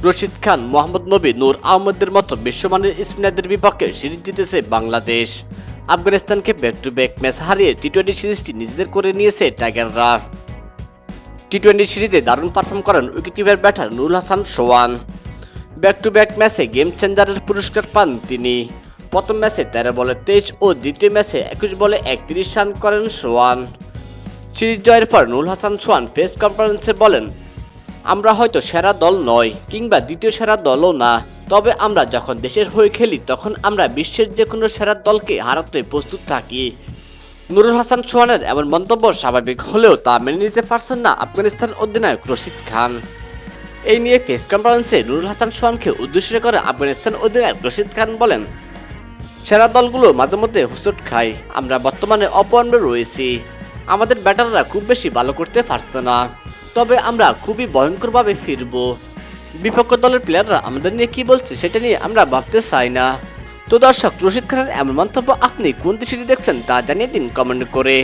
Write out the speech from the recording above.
রশিদ খান, মোহাম্মদ নবী, নূর আহমেদের মতো বিশ্বমানের স্পিনারদের বিপক্ষে সিরিজ জিতেছে বাংলাদেশ। আফগানিস্তানকে ব্যাক টু ব্যাক ম্যাচ হারিয়ে টি-20 সিরিজটি নিজেদের করে নিয়েছে টাইগাররা। টি-20 সিরিজে দারুণ পারফর্ম করেন wicketkeeper batter Nurul Hasan Sohan. Back to back ম্যাচে গেম চেঞ্জারের পুরস্কার পান তিনি। প্রথম ম্যাচে 13 বলে 23 ও দ্বিতীয় ম্যাচে 21 বলে 31 রান করেন সোহান। সিরিজ জয়ের পর নুরুল হাসান সোহান প্রেস কনফারেন্সে বলেন, আমরা হয়তো সেরা দল নয় কিংবা দ্বিতীয় সেরা দলও না, তবে আমরা যখন দেশের হয়ে খেলি তখন আমরা বিশ্বের যে কোনো সেরা দলকে হারাতে প্রস্তুত থাকি। নুরুল হাসান সোহানের এমন মন্তব্য স্বাভাবিক হলেও তা মেনে নিতে পারছেন না আফগানিস্তান অধিনায়ক রশিদ খান। এই নিয়ে প্রেস কনফারেন্সে নুরুল হাসান সোহানকে উদ্দেশ্য করে আফগানিস্তান অধিনায়ক রশিদ খান বলেন, সেরা দলগুলো মাঝে মধ্যে হোঁচট খায়, আমরা বর্তমানে অপরাম্বে রয়েছি। আমাদের ব্যাটাররা খুব বেশি ভালো করতে পারছে না, তবে আমরা খুবই ভয়ঙ্করভাবে ফিরব। বিপক্ষ দলের প্লেয়াররা আমাদের নিয়ে কি বলছে সেটা নিয়ে আমরা ভাবতে চাই না। তো দর্শক, রশিদ খানের এমন মন্তব্য আপনি কোন দৃষ্টিতে দেখছেন তা জানিয়ে দিন কমেন্ট করে।